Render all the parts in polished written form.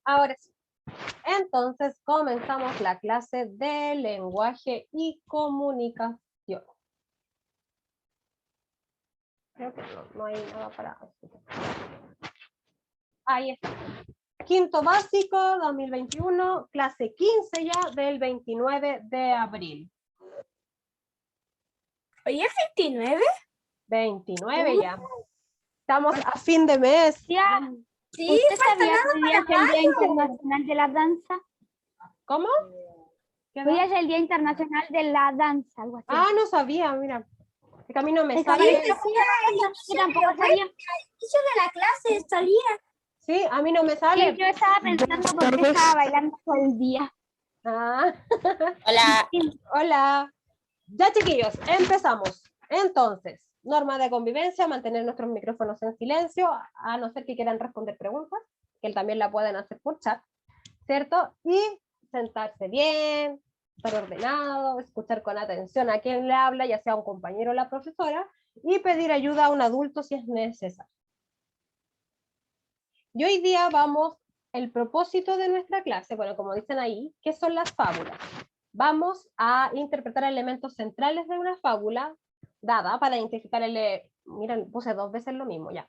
Ahora sí. Entonces comenzamos la clase de lenguaje y comunicación. Creo que no hay nada para... Ahí está. Quinto básico, 2021, clase 15 ya, del 29 de abril. ¿Hoy es 29? 29 ya. Estamos a fin de mes. Tía, Sí, ¿usted falta sabía nada que hoy día es para el Día mayo. Internacional de la Danza? ¿Cómo? ¿Qué Hoy edad? es el Día Internacional de la Danza, algo así. Ah, no sabía, mira. Es que a mí no me Es que a sale. mí yo tampoco sabía. Inicio de la clase salía. Sí, a mí no me Sí, sale. yo estaba pensando por qué estaba bailando todo el día. Ah, Hola. hola. Ya, chiquillos, empezamos. Entonces, norma de convivencia, mantener nuestros micrófonos en silencio, a no ser que quieran responder preguntas, que también la pueden hacer por chat, ¿cierto? Y sentarse bien, estar ordenado, escuchar con atención a quien le habla, ya sea un compañero o la profesora, y pedir ayuda a un adulto si es necesario. Y hoy día vamos, el propósito de nuestra clase, bueno, como dicen ahí, ¿qué son las fábulas? Vamos a interpretar elementos centrales de una fábula dada para identificar miren, puse 2 veces lo mismo ya.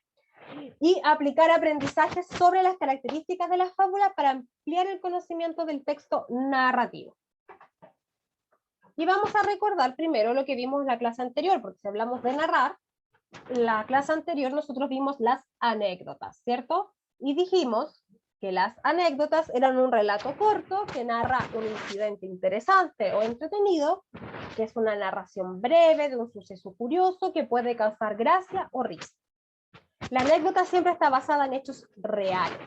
Y aplicar aprendizajes sobre las características de la fábula para ampliar el conocimiento del texto narrativo. Y vamos a recordar primero lo que vimos en la clase anterior, porque si hablamos de narrar, la clase anterior nosotros vimos las anécdotas, ¿cierto? Y dijimos que las anécdotas eran un relato corto que narra un incidente interesante o entretenido, que es una narración breve de un suceso curioso que puede causar gracia o risa. La anécdota siempre está basada en hechos reales.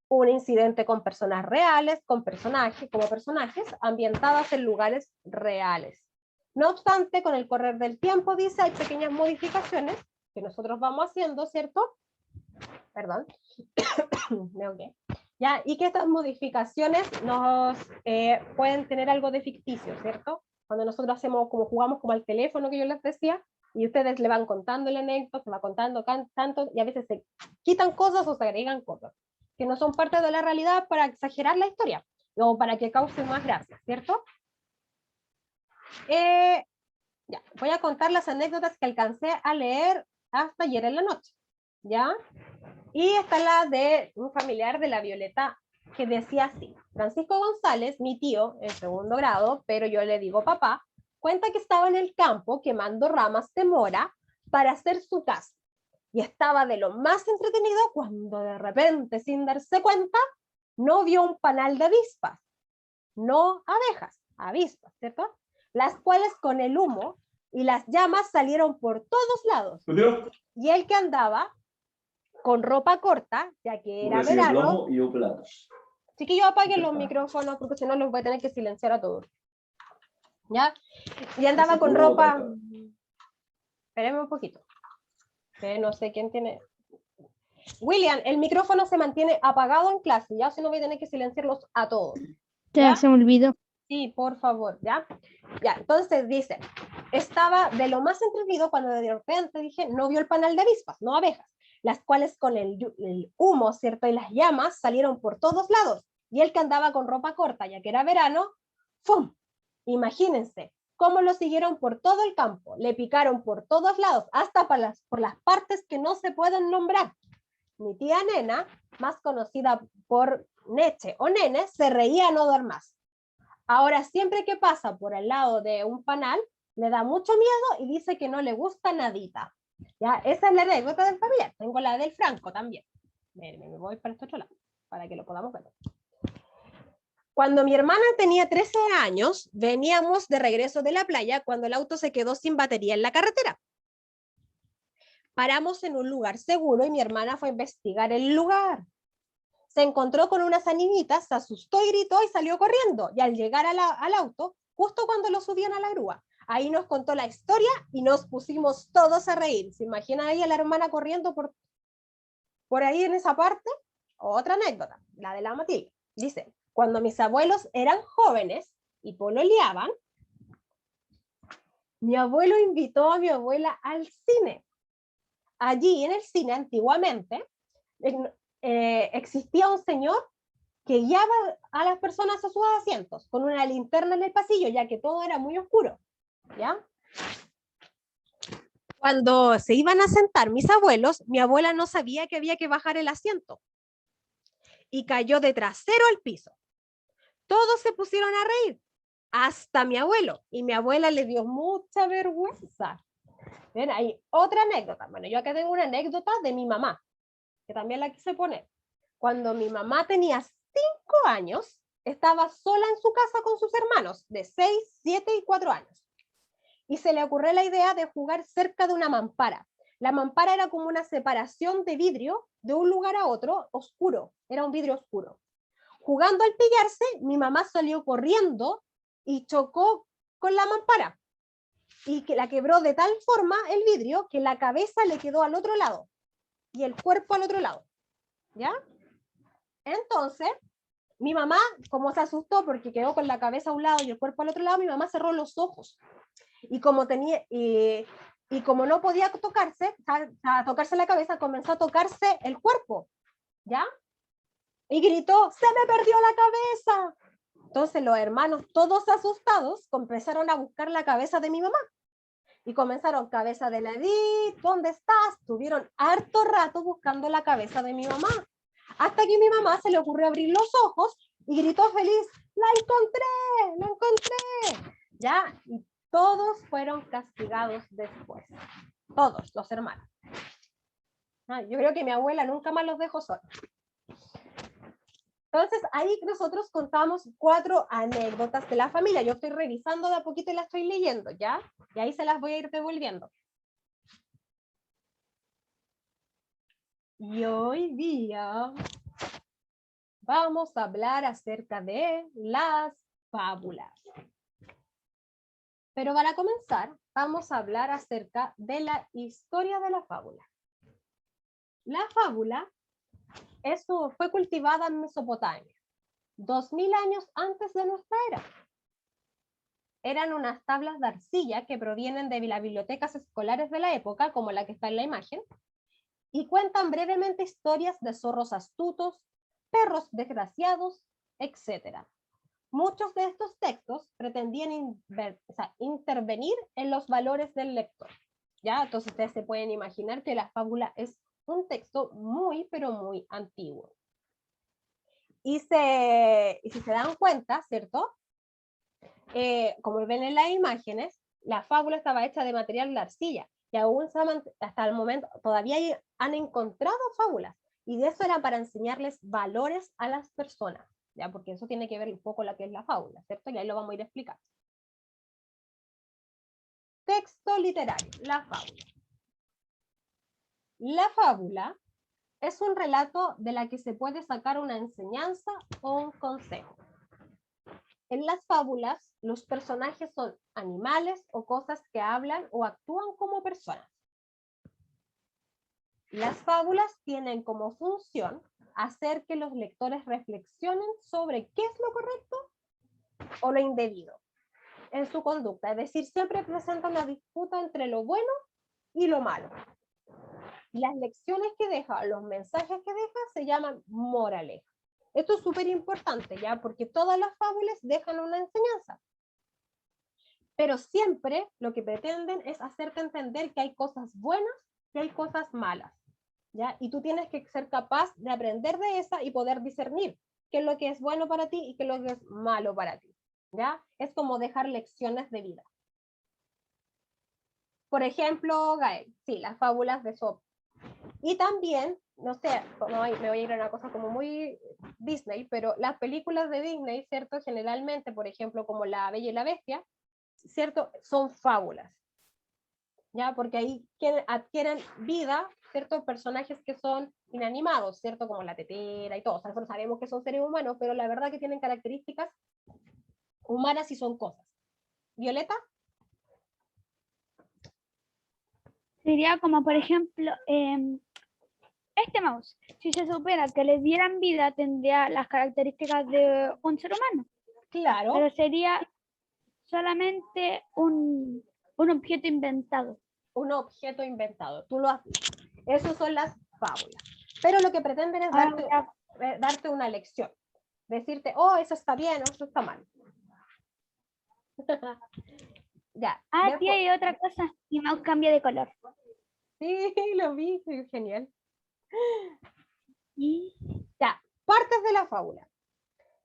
Un incidente con personas reales, con personajes, como personajes, ambientadas en lugares reales. No obstante, con el correr del tiempo, dice, hay pequeñas modificaciones que nosotros vamos haciendo, ¿cierto? Perdón. Okay. ¿Ya? Y que estas modificaciones nos pueden tener algo de ficticio, ¿cierto? Cuando nosotros hacemos, como jugamos como al teléfono que yo les decía, y ustedes le van contando el anécdota, se va contando tanto, y a veces se quitan cosas o se agregan cosas que no son parte de la realidad para exagerar la historia, o para que cause más gracia, ¿cierto? Ya, voy a contar las anécdotas que alcancé a leer hasta ayer en la noche, ¿ya? Y está la de un familiar de la Violeta que decía así: Francisco González, mi tío, en segundo grado, pero yo le digo papá, cuenta que estaba en el campo quemando ramas de mora para hacer su casa. Y estaba de lo más entretenido cuando de repente, sin darse cuenta, no vio un panal de avispas, no abejas, avispas, ¿cierto? Las cuales con el humo y las llamas salieron por todos lados. Y el que andaba con ropa corta, ya que era verano. Chiquillos, apaguen los micrófonos porque si no los voy a tener que silenciar a todos. ¿Ya? Y andaba con ropa. Espérenme un poquito. Que no sé quién tiene. William, el micrófono se mantiene apagado en clase, ya, si no voy a tener que silenciarlos a todos. Ya se me olvidó. Sí, por favor, ¿ya? Ya, entonces dice, estaba de lo más entretenido cuando de repente dije, no vio el panal de avispas, no abejas, las cuales con el humo, ¿cierto? Y las llamas salieron por todos lados. Y él que andaba con ropa corta, ya que era verano, ¡fum! Imagínense, cómo lo siguieron por todo el campo, le picaron por todos lados, hasta por las partes que no se pueden nombrar. Mi tía Nena, más conocida por Neche o Nene, se reía a no dar más. Ahora, siempre que pasa por el lado de un panal, le da mucho miedo y dice que no le gusta nadita. ¿Ya? Esa es la anécdota del familiar. Tengo la del Franco también. Me voy para este otro lado, para que lo podamos ver. Cuando mi hermana tenía 13 años, veníamos de regreso de la playa cuando el auto se quedó sin batería en la carretera. Paramos en un lugar seguro y mi hermana fue a investigar el lugar. Se encontró con unas aninitas, se asustó y gritó y salió corriendo. Y al llegar al auto, justo cuando lo subían a la grúa, ahí nos contó la historia y nos pusimos todos a reír. ¿Se imagina ahí a la hermana corriendo por ahí en esa parte? Otra anécdota, la de la Matilde. Dice, cuando mis abuelos eran jóvenes y pololeaban, mi abuelo invitó a mi abuela al cine. Allí en el cine antiguamente existía un señor que guiaba a las personas a sus asientos con una linterna en el pasillo, ya que todo era muy oscuro, ¿ya? Cuando se iban a sentar mis abuelos, mi abuela no sabía que había que bajar el asiento y cayó de trasero al piso. Todos se pusieron a reír, hasta mi abuelo, y mi abuela le dio mucha vergüenza. Ven, hay otra anécdota. Bueno, yo acá tengo una anécdota de mi mamá, que también la quise poner. Cuando mi mamá tenía 5 años, estaba sola en su casa con sus hermanos de 6, 7 y 4 años. Y se le ocurrió la idea de jugar cerca de una mampara. La mampara era como una separación de vidrio de un lugar a otro oscuro, era un vidrio oscuro. Jugando al pillarse, mi mamá salió corriendo y chocó con la mampara y que la quebró de tal forma el vidrio que la cabeza le quedó al otro lado y el cuerpo al otro lado, ¿ya? Entonces, mi mamá, como se asustó porque quedó con la cabeza a un lado y el cuerpo al otro lado, mi mamá cerró los ojos. Y como tenía, y como no podía tocarse, a tocarse la cabeza, comenzó a tocarse el cuerpo, ¿ya? Y gritó, ¡se me perdió la cabeza! Entonces los hermanos, todos asustados, empezaron a buscar la cabeza de mi mamá. Y comenzaron, cabeza de la Edith, ¿dónde estás? Tuvieron harto rato buscando la cabeza de mi mamá. Hasta que mi mamá se le ocurrió abrir los ojos y gritó feliz, ¡la encontré! ¡La encontré! ¿Ya? Y todos fueron castigados después. Todos, los hermanos. Yo creo que mi abuela nunca más los dejó solos. Entonces, ahí nosotros contamos 4 anécdotas de la familia. Yo estoy revisando de a poquito y las estoy leyendo, ¿ya? Y ahí se las voy a ir devolviendo. Y hoy día vamos a hablar acerca de las fábulas. Pero para comenzar, vamos a hablar acerca de la historia de la fábula. La fábula fue cultivada en Mesopotamia, 2000 años antes de nuestra era. Eran unas tablas de arcilla que provienen de las bibliotecas escolares de la época, como la que está en la imagen, y cuentan brevemente historias de zorros astutos, perros desgraciados, etc. Muchos de estos textos pretendían intervenir en los valores del lector, ¿ya? Entonces ustedes se pueden imaginar que la fábula es un texto muy, pero muy antiguo. Y si se dan cuenta, ¿cierto? Como ven en las imágenes, la fábula estaba hecha de material de arcilla, y aún hasta el momento todavía han encontrado fábulas, y de eso era para enseñarles valores a las personas, ¿ya? Porque eso tiene que ver un poco lo que es la fábula, ¿cierto? Y ahí lo vamos a ir a explicar. Texto literario, la fábula. La fábula es un relato de la que se puede sacar una enseñanza o un consejo. En las fábulas, los personajes son animales o cosas que hablan o actúan como personas. Las fábulas tienen como función hacer que los lectores reflexionen sobre qué es lo correcto o lo indebido en su conducta. Es decir, siempre presentan una disputa entre lo bueno y lo malo. Las lecciones que deja, los mensajes que deja, se llaman moraleja. Esto es súper importante, ¿ya? Porque todas las fábulas dejan una enseñanza. Pero siempre lo que pretenden es hacerte entender que hay cosas buenas y hay cosas malas, ¿ya? Y tú tienes que ser capaz de aprender de esa y poder discernir qué es lo que es bueno para ti y qué es lo que es malo para ti, ¿ya? Es como dejar lecciones de vida. Por ejemplo, Gael, sí, las fábulas de Sopo. Y también, no sé, me voy a ir a una cosa como muy Disney, pero las películas de Disney, ¿cierto? Generalmente, por ejemplo, como La Bella y la Bestia, ¿cierto? Son fábulas, ¿ya? Porque ahí adquieren vida, ¿cierto? Personajes que son inanimados, ¿cierto? Como la tetera y todo. O sea, nosotros sabemos que son seres humanos, pero la verdad que tienen características humanas y son cosas. ¿Violeta? Sería como, por ejemplo, este mouse. Si se supiera que le dieran vida, tendría las características de un ser humano. Claro. Pero sería solamente un objeto inventado. Un objeto inventado. Tú lo has dicho. Esas son las fábulas. Pero lo que pretenden es darte una lección. decirte, oh, eso está bien, o eso está mal. Ya. Ah, tía, después- y otra cosa, mi mouse cambia de color. Sí, lo vi, genial. Y Ya, partes de la fábula.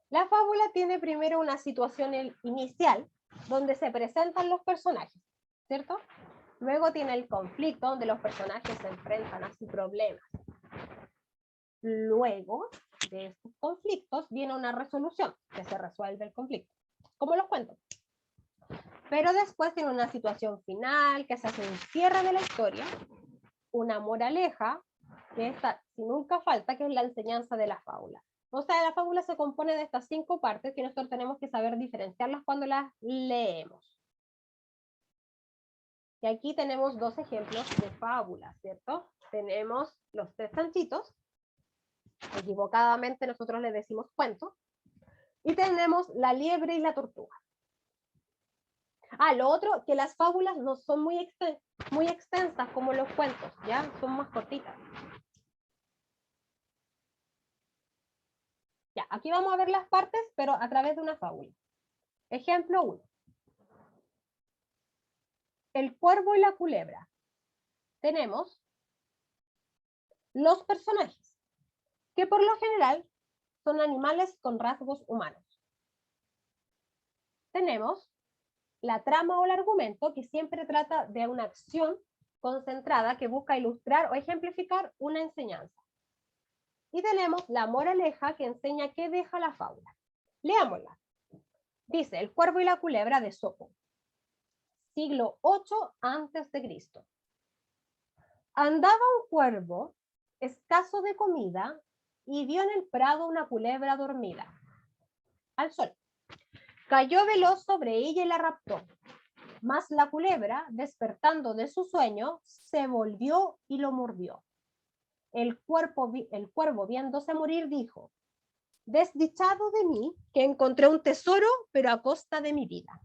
La fábula tiene primero una situación inicial, donde se presentan los personajes, ¿cierto? Luego tiene el conflicto, donde los personajes se enfrentan a sus problemas. Luego de estos conflictos viene una resolución, que se resuelve el conflicto, como los cuentos. Pero después tiene una situación final, que se hace un cierre de la historia, una moraleja, que esta nunca falta, que es la enseñanza de la fábula. O sea, la fábula se compone de estas 5 partes que nosotros tenemos que saber diferenciarlas cuando las leemos. Y aquí tenemos 2 ejemplos de fábulas, ¿cierto? Tenemos los 3 chanchitos, equivocadamente nosotros le decimos cuento, y tenemos la liebre y la tortuga. Ah, lo otro, que las fábulas no son muy extensas como los cuentos, ¿ya? Son más cortitas. Ya, aquí vamos a ver las partes, pero a través de una fábula. Ejemplo 1. El cuervo y la culebra. Tenemos los personajes, que por lo general son animales con rasgos humanos. Tenemos la trama o el argumento, que siempre trata de una acción concentrada que busca ilustrar o ejemplificar una enseñanza. Y tenemos la moraleja, que enseña qué deja la fábula. Leámosla. Dice, el cuervo y la culebra de Sopo, siglo 8 antes de Cristo. Andaba un cuervo, escaso de comida, y vio en el prado una culebra dormida. Al sol. Cayó veloz sobre ella y la raptó. Mas la culebra, despertando de su sueño, se volvió y lo mordió. El cuervo, viéndose morir, dijo, desdichado de mí, que encontré un tesoro, pero a costa de mi vida.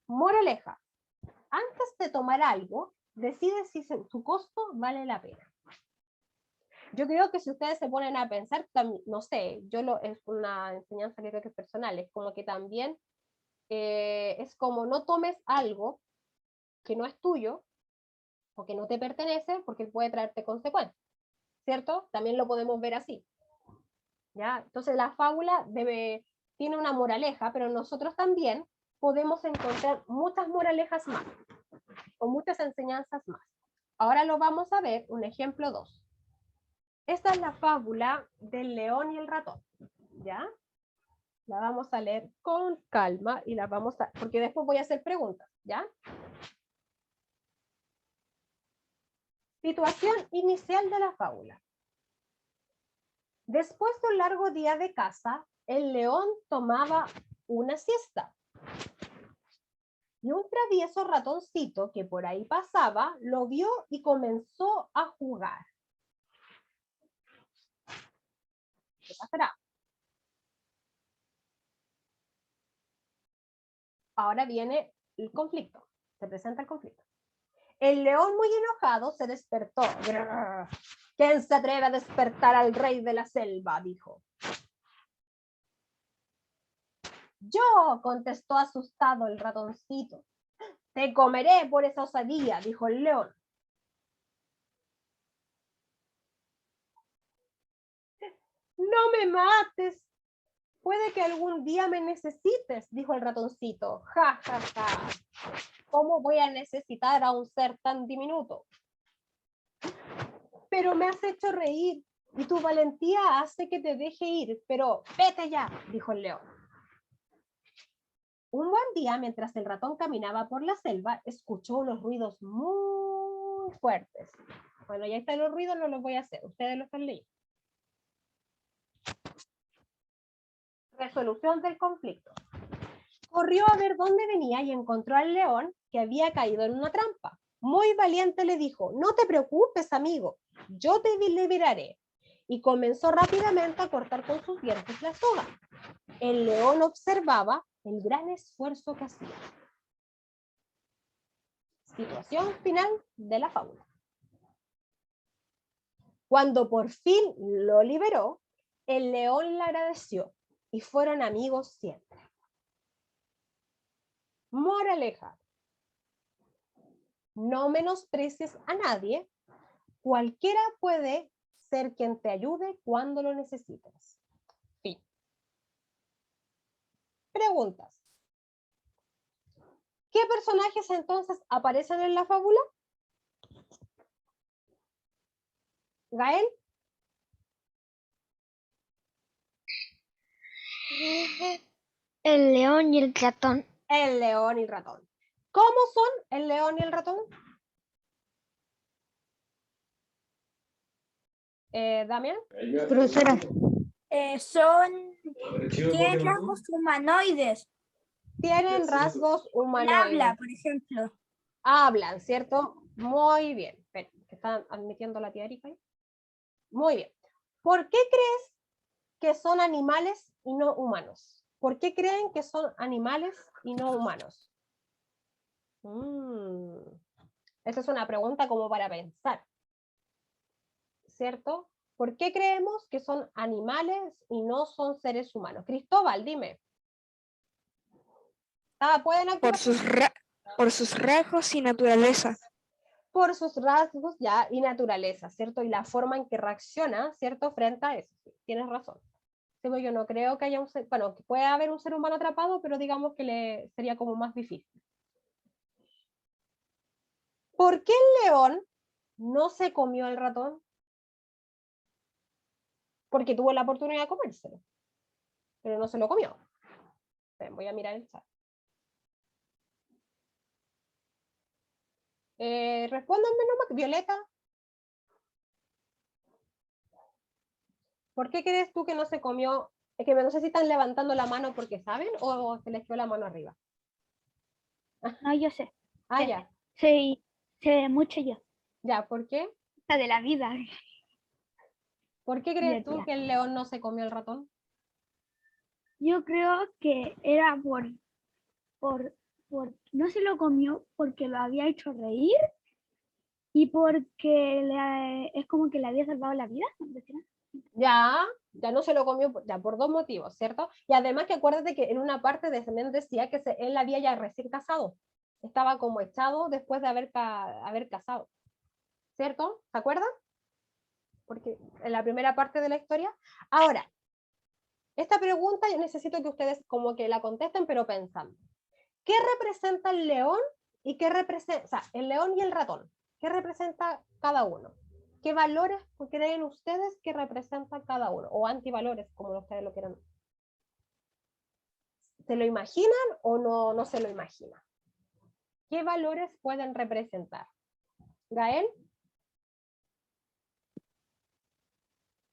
Moraleja, antes de tomar algo, decide si su costo vale la pena. Yo creo que si ustedes se ponen a pensar, no sé, es una enseñanza que creo que es personal, es como que también es como no tomes algo que no es tuyo o que no te pertenece porque puede traerte consecuencias, ¿cierto? También lo podemos ver así. ¿Ya? Entonces la fábula tiene una moraleja, pero nosotros también podemos encontrar muchas moralejas más o muchas enseñanzas más. Ahora lo vamos a ver, un ejemplo 2. Esta es la fábula del león y el ratón, ¿ya? La vamos a leer con calma y la vamos a, porque después voy a hacer preguntas, ¿ya? Situación inicial de la fábula. Después de un largo día de caza, el león tomaba una siesta. Y un travieso ratoncito que por ahí pasaba lo vio y comenzó a jugar. ¿Qué pasará? Ahora viene el conflicto. Se presenta el conflicto. El león, muy enojado, se despertó. ¿Quién se atreve a despertar al rey de la selva?, dijo. Yo, contestó asustado el ratoncito. Te comeré por esa osadía, dijo el león. No me mates. Puede que algún día me necesites, dijo el ratoncito. Ja, ja, ja. ¿Cómo voy a necesitar a un ser tan diminuto? Pero me has hecho reír y tu valentía hace que te deje ir, pero vete ya, dijo el león. Un buen día, mientras el ratón caminaba por la selva, escuchó unos ruidos muy fuertes. Bueno, ya están los ruidos, no los voy a hacer, ustedes los están leyendo. Resolución del conflicto. Corrió a ver dónde venía y encontró al león, que había caído en una trampa. Muy valiente le dijo, no te preocupes, amigo, yo te liberaré. Y comenzó rápidamente a cortar con sus dientes la soga. El león observaba el gran esfuerzo que hacía. Situación final de la fábula. Cuando por fin lo liberó, el león le agradeció y fueron amigos siempre. Moraleja. No menosprecies a nadie. Cualquiera puede ser quien te ayude cuando lo necesites. Fin. Preguntas. ¿Qué personajes entonces aparecen en la fábula? Gael. El león y el ratón. El león y el ratón. ¿Cómo son el león y el ratón? Damián. Profesora. Tienen rasgos humanoides. Tienen rasgos El humanoides. habla, por ejemplo. Hablan, ¿cierto? Muy bien. Espera, ¿están admitiendo la tía Erika ahí? Muy bien. ¿Por qué crees que son animales y no humanos? ¿Por qué creen que son animales y no humanos? Esa es una pregunta como para pensar. ¿Cierto? ¿Por qué creemos que son animales y no son seres humanos? Cristóbal, dime. ¿Pueden activar? Por sus rasgos y naturaleza. Por sus rasgos ya y naturaleza, ¿cierto? Y la forma en que reacciona, ¿cierto? Frente a eso. Tienes razón. Yo no creo que haya un ser, bueno, que puede haber un ser humano atrapado, pero digamos que sería como más difícil. ¿Por qué el león no se comió el ratón? Porque tuvo la oportunidad de comérselo, pero no se lo comió. Voy a mirar el chat. Respóndanme nomás, Violeta. ¿Por qué crees tú que no se comió? Es que no sé si están levantando la mano porque saben o se les quedó la mano arriba. No, yo sé. Ah, ya. Sí, sé mucho yo. Ya, ¿por qué? La de la vida. ¿Por qué crees tú que el león no se comió el ratón? Yo creo que era por no se lo comió porque lo había hecho reír y porque es como que le había salvado la vida. Ya no se lo comió ya por dos motivos, ¿cierto? Y además que acuérdate que en una parte también decía que él había ya recién casado. Estaba como echado después de haber casado. ¿Cierto? ¿Se acuerdan? Porque en la primera parte de la historia. Ahora, esta pregunta yo necesito que ustedes como que la contesten, pero pensando. ¿Qué representa el león y qué representa, o sea, el león y el ratón? ¿Qué representa cada uno? ¿Qué valores creen ustedes que representa cada uno? O antivalores, como ustedes lo quieran. ¿Se lo imaginan o no se lo imaginan? ¿Qué valores pueden representar? ¿Gael?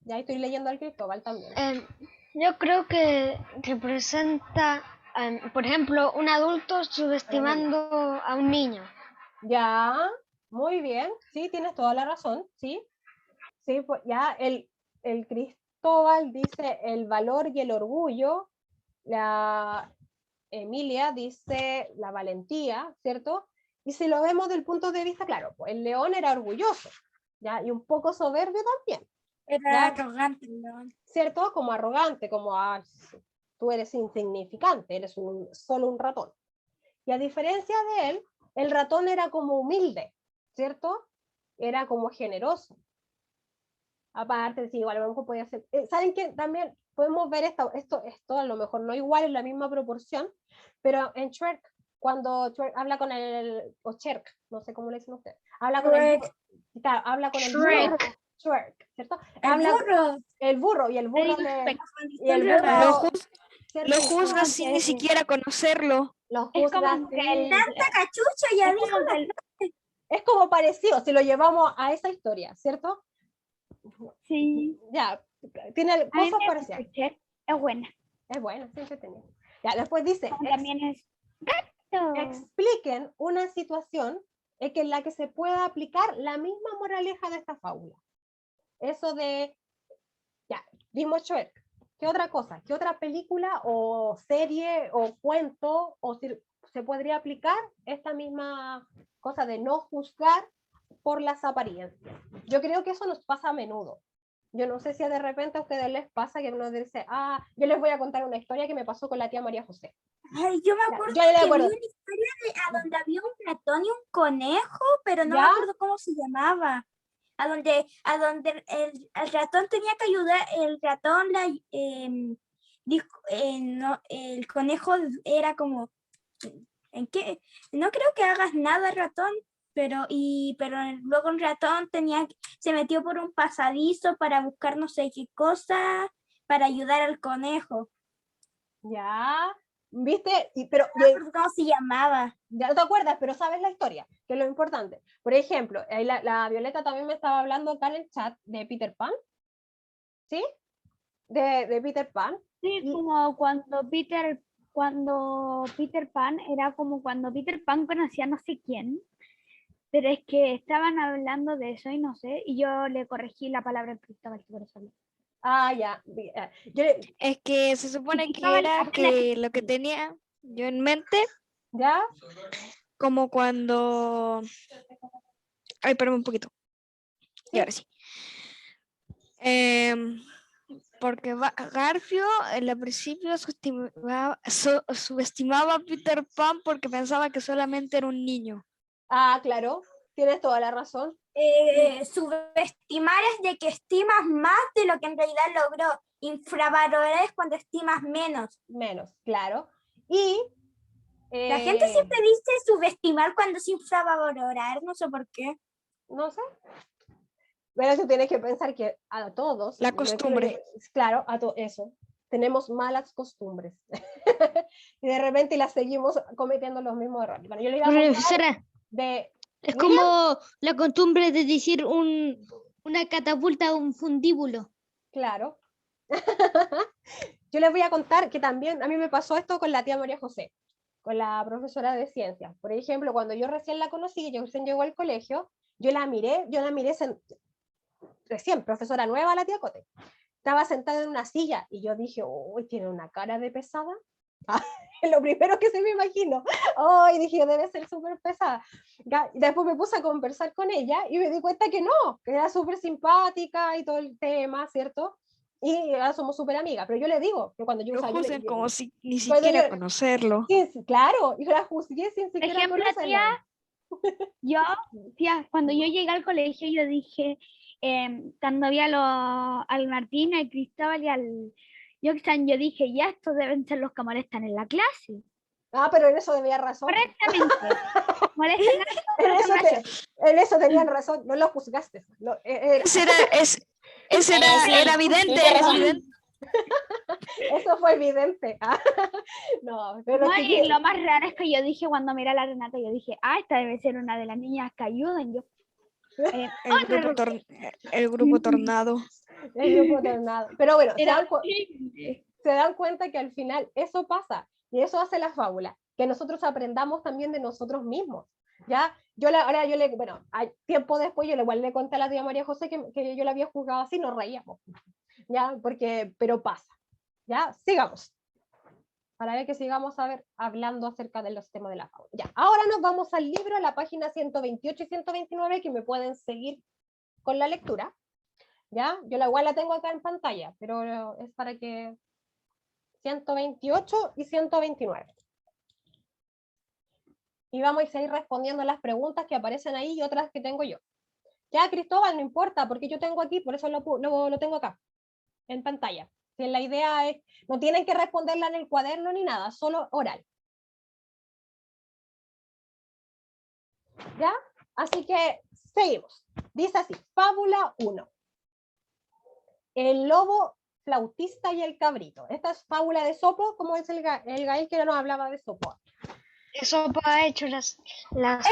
Ya estoy leyendo al Cristóbal también. Yo creo que representa, por ejemplo, un adulto subestimando a un niño. Ya, muy bien. Sí, tienes toda la razón. Sí, sí, pues ya el Cristóbal dice el valor y el orgullo. La Emilia dice la valentía, ¿cierto? Y si lo vemos del punto de vista, claro, pues el león era orgulloso, ¿ya? Y un poco soberbio también. Era arrogante, ¿no? ¿Cierto? Como arrogante, como tú eres insignificante, eres solo un ratón. Y a diferencia de él, el ratón era como humilde, ¿cierto? Era como generoso. Aparte, sí, igual a lo mejor podía ser. ¿Saben qué? También podemos ver esto a lo mejor no igual en la misma proporción, pero en Shrek, cuando Shrek habla con o Shrek, no sé cómo le dicen ustedes, habla con el burro, claro, habla con el burro, Shrek, ¿cierto? El burro, y el burro Lo juzga sin ni siquiera conocerlo. Lo Es juzga como que Tanta cachucha ya dijo. es como parecido, si lo llevamos a esa historia, ¿cierto? sí, Ya, tiene cosas parecidas. es buena. Es buena, sí, entretenido. Ya, después dice, También es expliquen una situación en la que se pueda aplicar la misma moraleja de esta fábula. Eso de, ya, vimos Shrek. ¿Qué otra cosa? ¿Qué otra película o serie o cuento se podría aplicar esta misma cosa de no juzgar por las apariencias? Yo creo que eso nos pasa a menudo. Yo no sé si de repente a ustedes les pasa que uno dice, yo les voy a contar una historia que me pasó con la tía María José. Ay, yo me Ya, acuerdo yo le que vi acuerdo. una historia a donde había un ratón y un conejo, pero no me ¿Ya? acuerdo cómo se llamaba. A donde el ratón tenía que ayudar, el ratón, no, el conejo era como, ¿en qué? No creo que hagas nada, ratón, pero luego el ratón se metió por un pasadizo para buscar no sé qué cosa, para ayudar al conejo. Ya, ¿viste? Pero No me acuerdo cómo se llamaba. ya no te acuerdas, pero sabes la historia, que es lo importante. Por ejemplo, ahí la Violeta también me estaba hablando acá en el chat de Peter Pan, ¿sí? De Peter Pan. Sí, Y- como cuando Peter Pan, era como cuando Peter Pan conocía a no sé quién, pero es que estaban hablando de eso y no sé, y yo le corregí la palabra a Cristóbal, por eso. ya. Es que se supone que Cristóbal, era aprende a que lo que tenía yo en mente, ¿Ya? como cuando... Ay, perdón un poquito. Y ahora sí. Porque Garfio al principio subestimaba a Peter Pan porque pensaba que solamente era un niño. Claro, tienes toda la razón. Subestimar es de que estimas más de lo que en realidad logró. Infravalorar es cuando estimas menos. Menos, claro. Y La gente siempre dice subestimar cuando es infravalorar, no sé por qué. no sé. Pero tú tienes que pensar que a todos, La me incluyo, costumbre. claro, eso, tenemos malas costumbres. Y de repente las seguimos cometiendo los mismos errores. Bueno, yo le iba a contar Profesora, de... es Miriam, como la costumbre de decir una catapulta o un fundíbulo. claro. Yo les voy a contar que también a mí me pasó esto con la tía María José, con la profesora de ciencias. Por ejemplo, cuando yo recién la conocí, yo recién llegó al colegio, yo la miré recién, profesora nueva, la tía Cote. Estaba sentada en una silla y yo dije, uy, tiene una cara de pesada. Lo primero que se me imaginó. Ay, dije, debe ser súper pesada. Y después me puse a conversar con ella y me di cuenta que no, que era súper simpática y todo el tema, ¿cierto? Y ahora somos súper amigas, pero yo le digo que cuando yo... Lo o sea, juzgan como si ni cuando siquiera yo- conocerlo. sí, sí, claro, y la juzgué sin Por siquiera ejemplo, conocerla. cuando yo llegué al colegio, yo dije, cuando vi al Martín, al Cristóbal y al Yoxan, yo dije, ya estos deben ser los que molestan en la clase. Pero en eso debía razón. Correctamente. Molestan a todos, pero son graciosos. En eso tenían razón, no lo juzgaste. Era evidente, era evidente. Eso fue evidente. No, pero No, es y lo más raro es que yo dije, cuando miré a la Renata, yo dije, esta debe ser una de las niñas que ayudan. Yo, El grupo Tornado. el grupo tornado. Pero bueno, era se dan cuenta que al final eso pasa y eso hace la fábula, que nosotros aprendamos también de nosotros mismos. ¿Ya? Bueno, tiempo después yo igual le conté a la tía María José que yo la había juzgado así, nos reíamos. ¿Ya? Pero pasa. ¿Ya? Sigamos. Para ver que sigamos hablando acerca de los temas de la fábula. Ya, ahora nos vamos al libro, a la página 128 y 129, que me pueden seguir con la lectura. ¿Ya? Yo igual la tengo acá en pantalla, pero es para que 128 y 129. Y vamos a ir respondiendo las preguntas que aparecen ahí y otras que tengo yo. Ya, Cristóbal, no importa, porque yo tengo aquí, por eso lo tengo acá, en pantalla. Si la idea es, no tienen que responderla en el cuaderno ni nada, solo oral. ¿Ya? Así que seguimos. Dice así, fábula 1. El lobo flautista y el cabrito. Esta es fábula de Sopo, como es el Gael que no nos hablaba de Sopo. Eso ha hecho las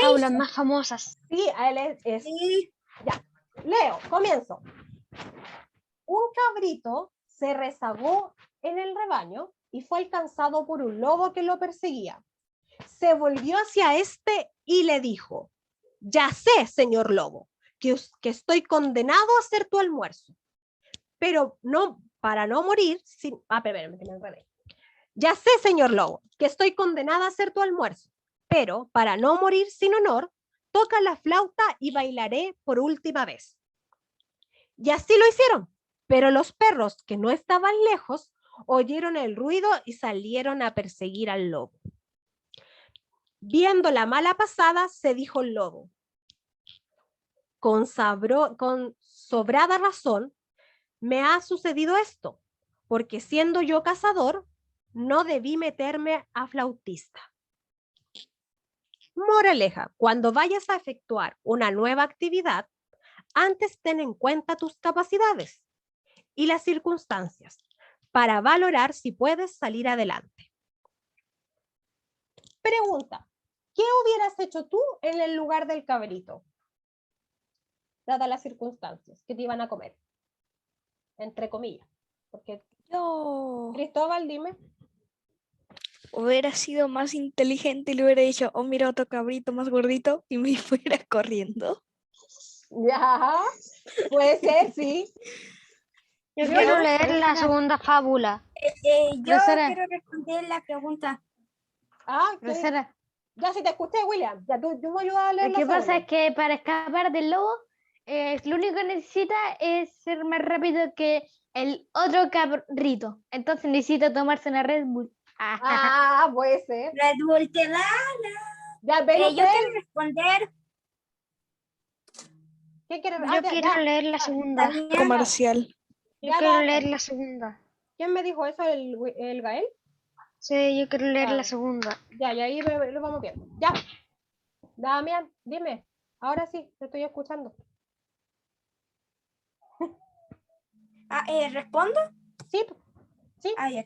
fábulas más famosas. Sí, a él Sí. Ya, leo, comienzo. Un cabrito se rezagó en el rebaño y fue alcanzado por un lobo que lo perseguía. Se volvió hacia este y le dijo, ya sé, señor lobo, que estoy condenado a ser tu almuerzo, pero no, para no morir sin... me enredé. Ya sé, señor lobo, que estoy condenada a ser tu almuerzo, pero para no morir sin honor, toca la flauta y bailaré por última vez. Y así lo hicieron. Pero los perros, que no estaban lejos, oyeron el ruido y salieron a perseguir al lobo. Viendo la mala pasada, se dijo el lobo: con sobrada razón me ha sucedido esto, porque siendo yo cazador, no debí meterme a flautista. Moraleja: cuando vayas a efectuar una nueva actividad, antes ten en cuenta tus capacidades y las circunstancias para valorar si puedes salir adelante. Pregunta: ¿qué hubieras hecho tú en el lugar del cabrito? Dadas las circunstancias que te iban a comer. Entre comillas. Porque, Yo Cristóbal, dime. hubiera sido más inteligente y le hubiera dicho, oh, mira otro cabrito más gordito y me fuera corriendo. Ya, puede ser, sí. Yo Yo quiero no leer sé. la segunda fábula. Yo Profesora. quiero responder la pregunta. Ah, Profesora, ya sí te escuché, William. Ya tú me ayudas a leer lo que la pasa segunda. es que para escapar del lobo, lo único que necesita es ser más rápido que el otro cabrito. Entonces necesita tomarse una Red Bull. Ah, puede ser. Red Bull te da. Ya, ven Yo usted. quiero responder. ¿Qué quieres? Yo quiero leer la segunda. También. Comercial. Yo Ya, quiero dale. leer la segunda. ¿Quién me dijo eso? ¿El Gael? Sí, yo quiero leer Ah. la segunda. Ya, y ahí lo vamos viendo. Ya. Damián, dime. Ahora sí, te estoy escuchando. ¿Respondo? Sí, sí. Ah, ya.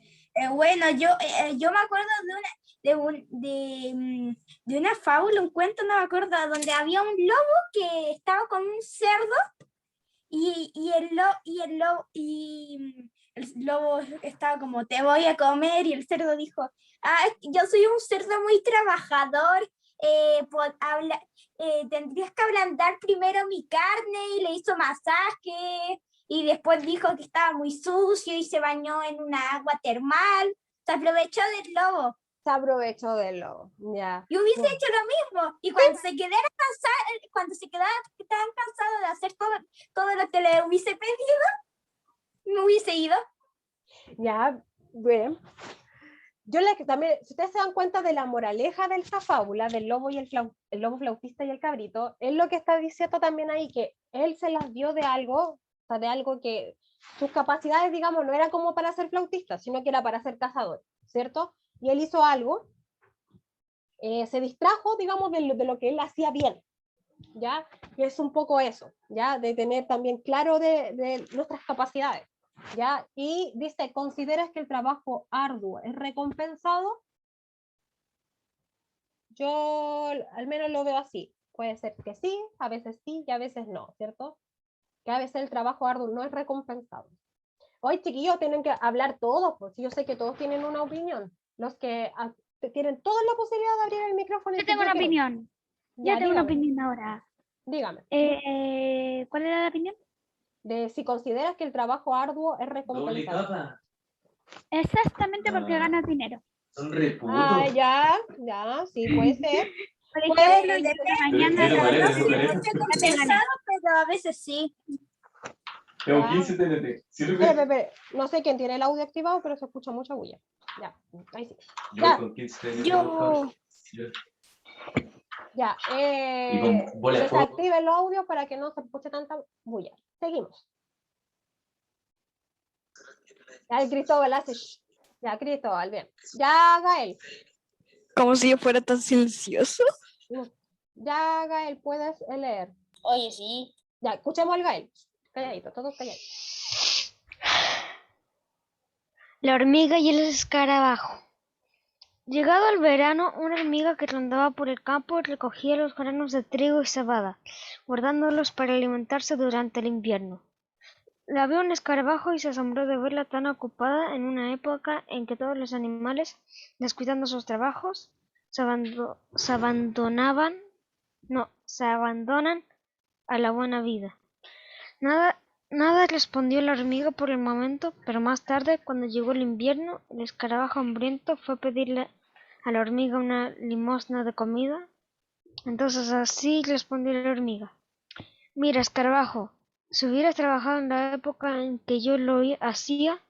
Bueno, yo me acuerdo de una fábula, un cuento, no me acuerdo, donde había un lobo que estaba con un cerdo y el lobo estaba como, te voy a comer, y el cerdo dijo, yo soy un cerdo muy trabajador, tendrías que ablandar primero mi carne, y le hizo masaje, y después dijo que estaba muy sucio y se bañó en una agua termal, se aprovechó del lobo. Se aprovechó del lobo. Ya. Yo hubiese Bueno. hecho lo mismo, y cuando se quedaran estaban cansados de hacer todo lo que le hubiese pedido, me hubiese ido. Ya, bien. Yo también, si ustedes se dan cuenta de la moraleja de esta fábula, del lobo y el lobo flautista y el cabrito, es lo que está diciendo también ahí, que él se las dio de algo, o sea, de algo que sus capacidades, digamos, no eran como para ser flautista, sino que era para ser cazador, ¿cierto? Y él hizo algo, se distrajo, digamos, de lo que él hacía bien, ¿ya? Y es un poco eso, ¿ya? De tener también claro de nuestras capacidades. ¿Ya? Y dice, ¿consideras que el trabajo arduo es recompensado? Yo al menos lo veo así. Puede ser que sí y a veces no, ¿cierto? Que a veces el trabajo arduo no es recompensado. Hoy, chiquillos, tienen que hablar todos, porque yo sé que todos tienen una opinión. Los que tienen toda la posibilidad de abrir el micrófono. Yo tengo una opinión. Ya, Yo tengo una dígame, opinión ahora. dígame. ¿Cuál era la opinión? De si consideras que el trabajo arduo es recompensado. Exactamente porque ganas dinero. Son re putos. Ah, ya, sí, puede ser. Por Puede ejemplo, ser. yo Depende, mañana Pero, no pero, sé pero, mucho pero- compensado, pero a veces sí. Tengo Ya. 15 TNT. Espera. No sé quién tiene el audio activado, pero se escucha mucha bulla. Ya, ahí sí. Yo Ya. con 15 TNT. Yo- Ya, Y con bola de fuego. desactive el audio para que no se escuche tanta bulla. Seguimos. Ya, el Cristóbal hace shh. Ya, Cristóbal, bien. Ya, Gael. Como si yo fuera tan silencioso. Ya, Gael, puedes leer. Oye, sí. Ya, escuchemos al Gael. Calladito, todos calladitos. La hormiga y el escarabajo. Llegado el verano, una hormiga que rondaba por el campo recogía los granos de trigo y cebada, guardándolos para alimentarse durante el invierno. La vio un escarabajo y se asombró de verla tan ocupada en una época en que todos los animales, descuidando sus trabajos, se abandonan a la buena vida. Nada respondió la hormiga por el momento, pero más tarde, cuando llegó el invierno, el escarabajo hambriento fue a pedirle a la hormiga una limosna de comida. Entonces así respondió la hormiga: Mira, escarabajo, Si hubieras trabajado en la época en que yo hacía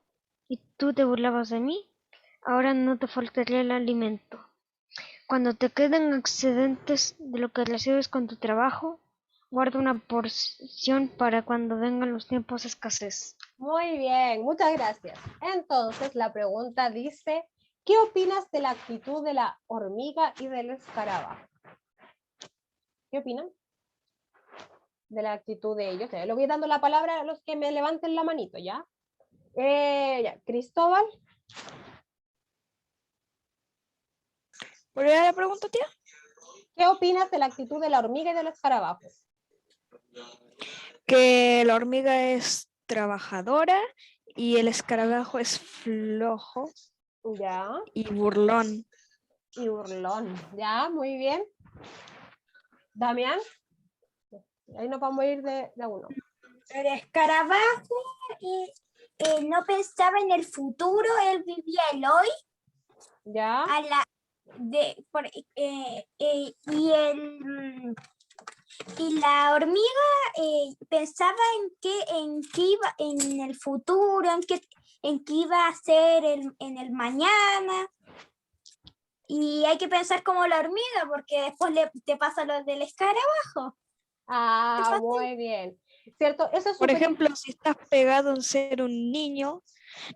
y tú te burlabas de mí, ahora no te faltaría el alimento. Cuando te queden excedentes de lo que recibes con tu trabajo, guarda una porción para cuando vengan los tiempos de escasez. Muy bien, muchas gracias. Entonces la pregunta dice, ¿qué opinas de la actitud de la hormiga y del escarabajo? ¿Qué opinan de la actitud de ellos? Le voy dando la palabra a los que me levanten la manito, ¿ya? Ya. Cristóbal. ¿Volver a la pregunta, tía? ¿Qué opinas de la actitud de la hormiga y del escarabajo? Que la hormiga es trabajadora y el escarabajo es flojo Ya. y burlón. Y burlón. Ya, muy bien. Damián. Ahí nos vamos a ir de a uno. El escarabajo no pensaba en el futuro, él vivía el hoy. Ya. Y la hormiga pensaba en qué iba en el futuro, en qué iba a hacer en el mañana. Y hay que pensar como la hormiga, porque después te pasa lo del escarabajo. Ah, muy bien. ¿Cierto? Eso es Por súper ejemplo, si estás pegado en ser un niño,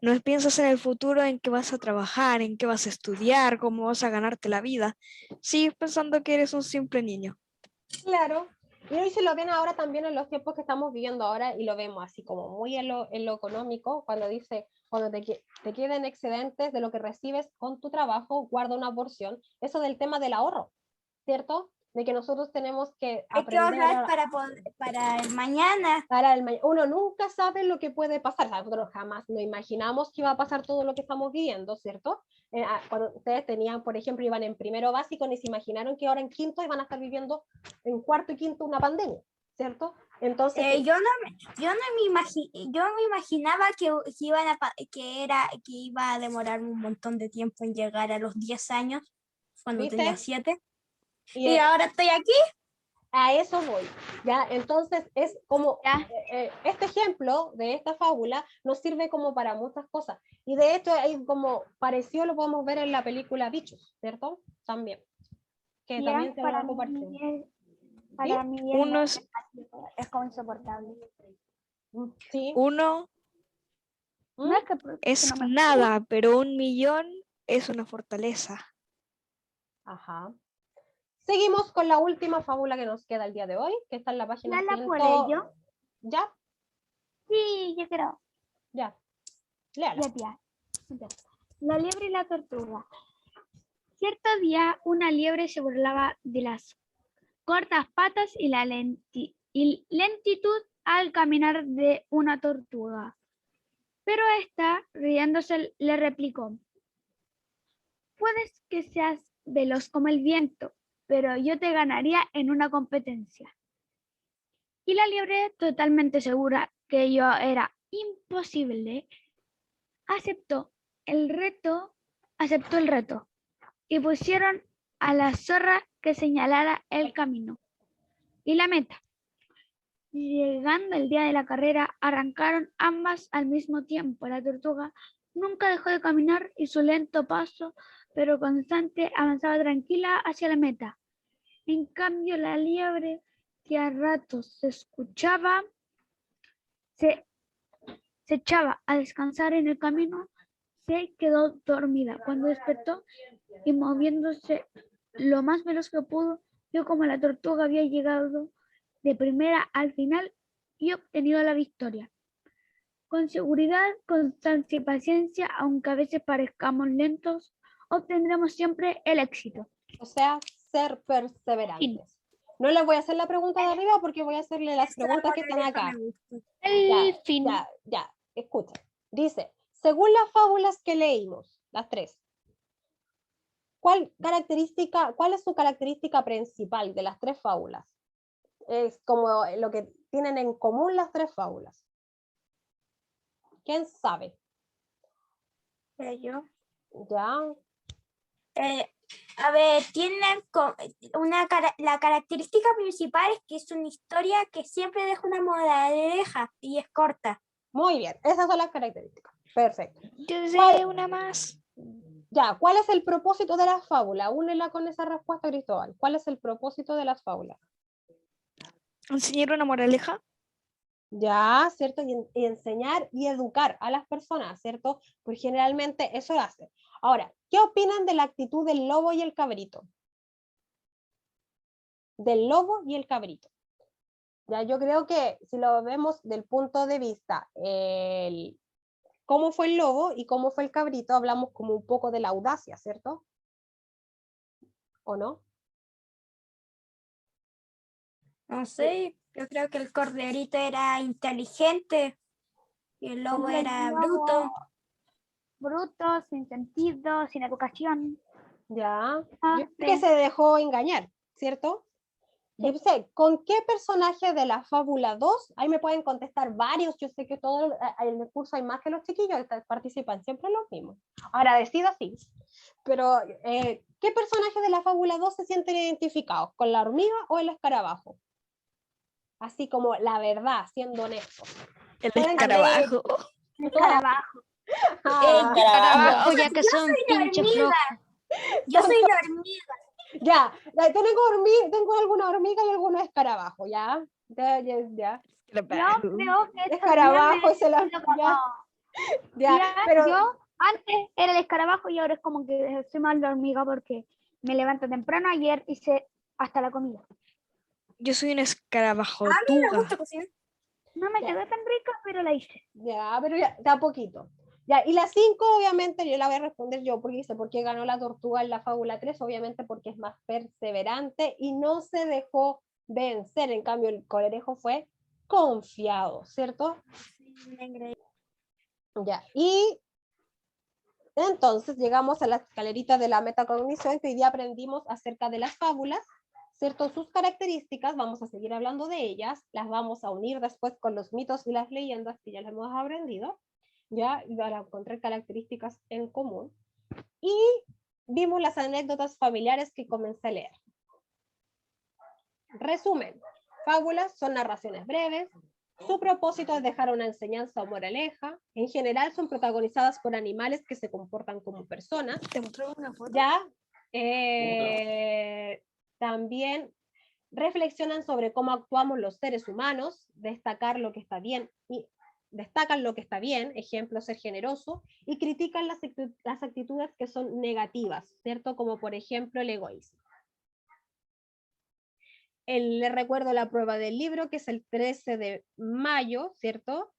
no piensas en el futuro, en qué vas a trabajar, en qué vas a estudiar, cómo vas a ganarte la vida. Sigues pensando que eres un simple niño. claro. Y hoy se lo ven ahora también en los tiempos que estamos viviendo ahora y lo vemos así como muy en lo económico, cuando dice, cuando te queden excedentes de lo que recibes con tu trabajo, guarda una porción. Eso del tema del ahorro, ¿cierto? De que nosotros tenemos que Hay que aprender ahorrar para el mañana. para el mañana. Uno nunca sabe lo que puede pasar. O sea, nosotros jamás nos imaginamos que iba a pasar todo lo que estamos viviendo, ¿cierto? Cuando ustedes tenían, por ejemplo, iban en primero básico, ni se imaginaron que ahora en quinto iban a estar viviendo en cuarto y quinto una pandemia, ¿cierto? Entonces, Yo me imaginaba que iba a demorar un montón de tiempo en llegar a los 10 años, cuando ¿viste? tenía 7. Y Y ahora estoy aquí. a eso voy, ¿ya? Entonces es como, este ejemplo de esta fábula nos sirve como para muchas cosas, y de hecho hay como parecido, lo podemos ver en la película Bichos, ¿cierto? También, que Y también tiene para algo parecido. mí, para mí Uno es como insoportable. Sí. uno No es que es no me- nada, pero 1.000.000 es una fortaleza. Ajá. Seguimos con la última fábula que nos queda el día de hoy, que está en la página Lala, 100. ¿puedo yo? ¿Ya? Sí, yo creo. Ya. Léala. Ya, tía. Empieza. La liebre y la tortuga. Cierto día, una liebre se burlaba de las cortas patas y la lentitud al caminar de una tortuga. Pero ésta, riéndose, le replicó: puedes que seas veloz como el viento, pero yo te ganaría en una competencia. Y la liebre, totalmente segura que ello era imposible, aceptó el reto, y pusieron a la zorra que señalara el camino y la meta. Llegando el día de la carrera, arrancaron ambas al mismo tiempo. La tortuga nunca dejó de caminar y su lento paso, pero constante, avanzaba tranquila hacia la meta. En cambio, la liebre, que a ratos se echaba a descansar en el camino, se quedó dormida. Cuando despertó y moviéndose lo más veloz que pudo, vio como la tortuga había llegado de primera al final y obtenido la victoria. Con seguridad, constancia y paciencia, aunque a veces parezcamos lentos, obtendremos siempre el éxito. O sea, ser perseverantes. No les voy a hacer la pregunta de arriba porque voy a hacerle las preguntas que están acá. El fin. Ya, escucha. Dice, según las fábulas que leímos, las tres, ¿cuál es su característica principal de las tres fábulas? Es como lo que tienen en común las tres fábulas. ¿Quién sabe? Yo. Ya. A ver, la característica principal es que es una historia que siempre deja una moraleja y es corta. Muy bien, esas son las características. Perfecto. Yo sé una más. Ya, ¿cuál es el propósito de la fábula? Únela con esa respuesta, Cristóbal. ¿Cuál es el propósito de las fábulas? Enseñar una moraleja. Ya, ¿cierto? Y enseñar y educar a las personas, ¿cierto? Pues generalmente eso lo hace. Ahora, ¿qué opinan de la actitud del lobo y el cabrito? Del lobo y el cabrito. Ya, yo creo que si lo vemos del punto de vista, cómo fue el lobo y cómo fue el cabrito, hablamos como un poco de la audacia, ¿cierto? ¿O no? No sé, yo creo que el corderito era inteligente y el lobo era bruto. Bruto, sin sentido, sin educación. Ya. Ah, Yo creo que se dejó engañar, ¿cierto? Yo sé, ¿con qué personaje de la fábula 2? Ahí me pueden contestar varios, yo sé que todo en el curso hay más que los chiquillos, participan siempre los mismos. Agradecido sí, pero ¿qué personaje de la fábula 2 se sienten identificados? ¿Con la hormiga o el escarabajo? Así como la verdad, siendo honestos. El Pueden escarabajo. Escarabajo. Ah, Escarabajo, ya que son la pinche hormiga. flojos. Yo soy la hormiga. ya, tengo alguna hormiga y algunos escarabajos, ¿ya? Ya. Yo creo que estos Escarabajo días se la... me he sido como- Ya, pero... Yo antes era el escarabajo y ahora es como que soy más la hormiga porque me levanto temprano. Ayer hice hasta la comida. Yo soy un escarabajo Me tuga. gusta cocinar. No me Ya. quedó tan rica, pero la hice. Ya, pero ya, da poquito. Ya, y la 5, obviamente, yo la voy a responder yo, porque dice, ¿por qué ganó la tortuga en la fábula 3? Obviamente porque es más perseverante y no se dejó vencer. En cambio, el conejo fue confiado, ¿cierto? Ya, y entonces llegamos a la escalerita de la metacognición, que hoy día aprendimos acerca de las fábulas, ¿cierto? Sus características, vamos a seguir hablando de ellas, las vamos a unir después con los mitos y las leyendas que ya las hemos aprendido, ya, y para encontrar características en común. Y vimos las anécdotas familiares que comencé a leer. Resumen, fábulas son narraciones breves, su propósito es dejar una enseñanza o moraleja, en general son protagonizadas por animales que se comportan como personas. ¿Te mostró una foto? Ya, también reflexionan sobre cómo actuamos los seres humanos, destacan lo que está bien, ejemplo, ser generoso, y critican las actitudes que son negativas, ¿cierto? Como por ejemplo el egoísmo. Le recuerdo la prueba del libro, que es el 13 de mayo, ¿cierto?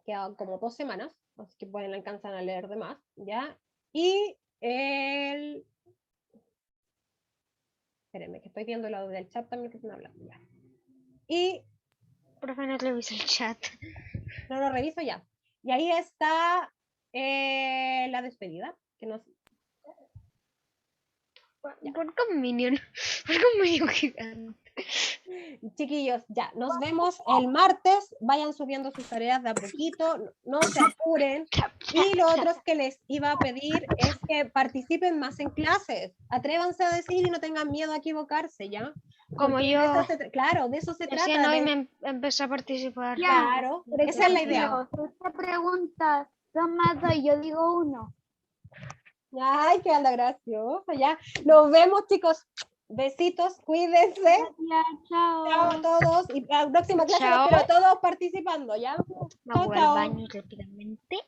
Quedan como 2 semanas, así que pueden alcanzar a leer de más, ¿ya? Y espérenme, que estoy viendo lo del chat también que están hablando, ya. Y... Profe, no revisa el chat. No lo reviso ya. Y ahí está la despedida, que nos... ¿Por qué un minion? ¿Por qué un minion gigante? Chiquillos, ya, nos vemos el martes, vayan subiendo sus tareas de a poquito, no se apuren, y lo otro que les iba a pedir es que participen más en clases, atrévanse a decir y no tengan miedo a equivocarse, ¿ya? Como Porque yo. Claro, de eso se Recién trata. hoy me empecé a participar. Claro, esa es la idea. Si usted pregunta, son más dos y yo digo uno. Ay, qué anda graciosa, ya. Nos vemos, chicos. Besitos, cuídense. Gracias, chao. Chao a todos. Y la próxima clase, Chao. pero todos participando, ¿ya? Me Chao, voy al chao. baño rápidamente.